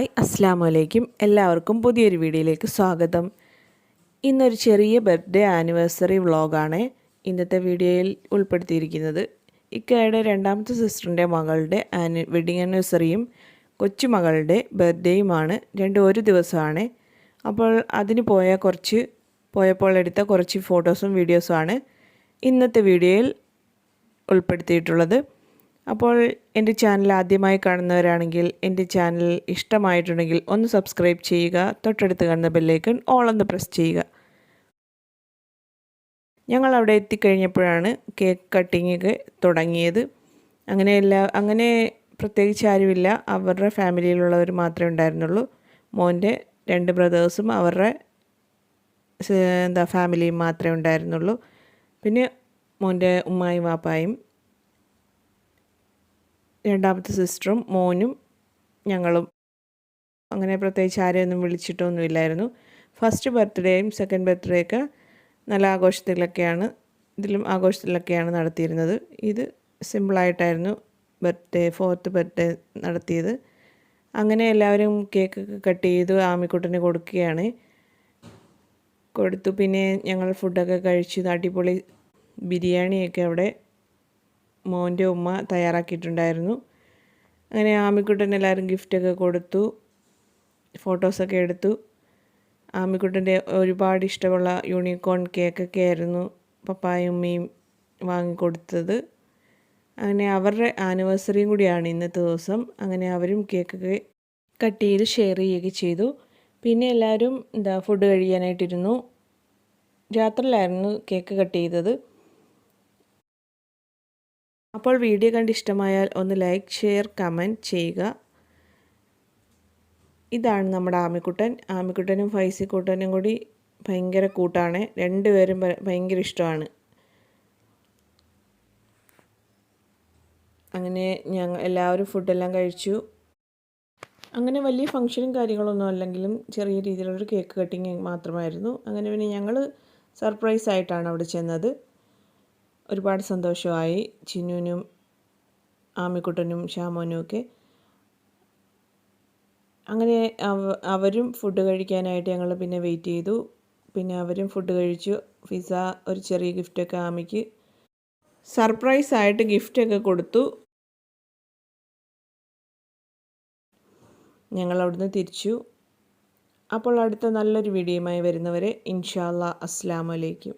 Hi അസ്സലാമു അലൈക്കും. എല്ലാവർക്കും പുതിയൊരു വീഡിയോയിലേക്ക് സ്വാഗതം. ഇന്നൊരു ചെറിയ ബർത്ത്ഡേ ആനിവേഴ്സറി വ്ളോഗാണ് ഇന്നത്തെ വീഡിയോയിൽ ഉൾപ്പെടുത്തിയിരിക്കുന്നത്. ഇക്കയുടെ രണ്ടാമത്തെ സിസ്റ്ററിൻ്റെ മകളുടെ വെഡ്ഡിങ് ആനിവേഴ്സറിയും കൊച്ചുമകളുടെ ബർത്ത്ഡേയുമാണ്. രണ്ടും ഒരു ദിവസമാണ്. അപ്പോൾ അതിന് പോയപ്പോൾ എടുത്ത കുറച്ച് ഫോട്ടോസും വീഡിയോസുമാണ് ഇന്നത്തെ വീഡിയോയിൽ ഉൾപ്പെടുത്തിയിട്ടുള്ളത്. അപ്പോൾ എൻ്റെ ചാനൽ ആദ്യമായി കാണുന്നവരാണെങ്കിൽ എൻ്റെ ചാനൽ ഇഷ്ടമായിട്ടുണ്ടെങ്കിൽ ഒന്ന് സബ്സ്ക്രൈബ് ചെയ്യുക. തൊട്ടടുത്ത് കാണുന്ന ബെല്ലൈക്കൺ ഓൾ ഒന്ന് പ്രസ് ചെയ്യുക. ഞങ്ങൾ അവിടെ എത്തിക്കഴിഞ്ഞപ്പോഴാണ് കേക്ക് കട്ടിങ്ങൊക്കെ തുടങ്ങിയത്. അങ്ങനെ പ്രത്യേകിച്ച് ആരുമില്ല. അവരുടെ ഫാമിലിയിലുള്ളവർ മാത്രമേ ഉണ്ടായിരുന്നുള്ളൂ. മോൻ്റെ 2 ബ്രദേഴ്സും അവരുടെ ഫാമിലിയും മാത്രമേ ഉണ്ടായിരുന്നുള്ളൂ. പിന്നെ മോൻ്റെ ഉമ്മായും വാപ്പായും രണ്ടാമത്തെ സിസ്റ്ററും മോനും ഞങ്ങളും. അങ്ങനെ പ്രത്യേകിച്ച് ആരെയൊന്നും വിളിച്ചിട്ടൊന്നുമില്ലായിരുന്നു. ഫസ്റ്റ് ബർത്ത്ഡേയും സെക്കൻഡ് ബർത്ത്ഡേ ഒക്കെ നല്ല ഇതിലും ആഘോഷത്തിലൊക്കെയാണ് നടത്തിയിരുന്നത്. ഇത് സിമ്പിളായിട്ടായിരുന്നു ഫോർത്ത് ബർത്ത്ഡേ നടത്തിയത്. അങ്ങനെ എല്ലാവരും കേക്കൊക്കെ കട്ട് ചെയ്തു ആമിക്കുട്ടന് കൊടുത്തു. പിന്നെ ഞങ്ങൾ ഫുഡൊക്കെ കഴിച്ചു. അടിപൊളി ബിരിയാണിയൊക്കെ അവിടെ മോൻ്റെ ഉമ്മ തയ്യാറാക്കിയിട്ടുണ്ടായിരുന്നു. അങ്ങനെ ആമിക്കുട്ടൻ എല്ലാവരും ഗിഫ്റ്റൊക്കെ കൊടുത്തു, ഫോട്ടോസൊക്കെ എടുത്തു. ആമിക്കുട്ടൻ്റെ ഒരുപാട് ഇഷ്ടമുള്ള യൂണിക്കോൺ കേക്കൊക്കെ ആയിരുന്നു പപ്പായും ഉമ്മയും വാങ്ങിക്കൊടുത്തത്. അങ്ങനെ അവരുടെ ആനിവേഴ്സറിയും കൂടിയാണ് ഇന്നത്തെ ദിവസം. അങ്ങനെ അവരും കേക്കൊക്കെ കട്ട് ചെയ്ത് ഷെയർ ചെയ്യുകയൊക്കെ ചെയ്തു. പിന്നെ എല്ലാവരും ഫുഡ് കഴിക്കാനായിട്ടിരുന്നു. രാത്രിയിലായിരുന്നു കേക്ക് കട്ട് ചെയ്തത്. അപ്പോൾ വീഡിയോ കണ്ട് ഇഷ്ടമായാൽ ഒന്ന് ലൈക്ക്, ഷെയർ, കമൻറ്റ് ചെയ്യുക. ഇതാണ് നമ്മുടെ ആമിക്കുട്ടനും ഫൈസിക്കുട്ടനും കൂടി ഭയങ്കര കൂട്ടാണ്. രണ്ടുപേരും ഭയങ്കര ഇഷ്ടമാണ്. അങ്ങനെ എല്ലാവരും ഫുഡെല്ലാം കഴിച്ചു. അങ്ങനെ വലിയ ഫംഗ്ഷനും കാര്യങ്ങളൊന്നും അല്ലെങ്കിലും ചെറിയ രീതിയിലുള്ളൊരു കേക്ക് കട്ടിങ് മാത്രമായിരുന്നു. അങ്ങനെ പിന്നെ ഞങ്ങൾ സർപ്രൈസ് ആയിട്ടാണ് അവിടെ ചെന്നത്. ഒരുപാട് സന്തോഷമായി ചിന്നുവിനും ആമിക്കുട്ടനും ഷാമോനും ഒക്കെ. അങ്ങനെ അവരും ഫുഡ് കഴിക്കാനായിട്ട് ഞങ്ങൾ പിന്നെ വെയിറ്റ് ചെയ്തു. പിന്നെ അവരും ഫുഡ് കഴിച്ചു. പിസ്സ, ഒരു ചെറിയ ഗിഫ്റ്റൊക്കെ ആമിക്ക് സർപ്രൈസായിട്ട് ഗിഫ്റ്റൊക്കെ കൊടുത്തു. ഞങ്ങൾ അവിടുന്ന് തിരിച്ചു. അപ്പോൾ അടുത്ത നല്ലൊരു വീഡിയോയുമായി വരുന്നവരെ ഇൻഷാ അല്ലാഹ് അസ്സലാമു അലൈക്കും.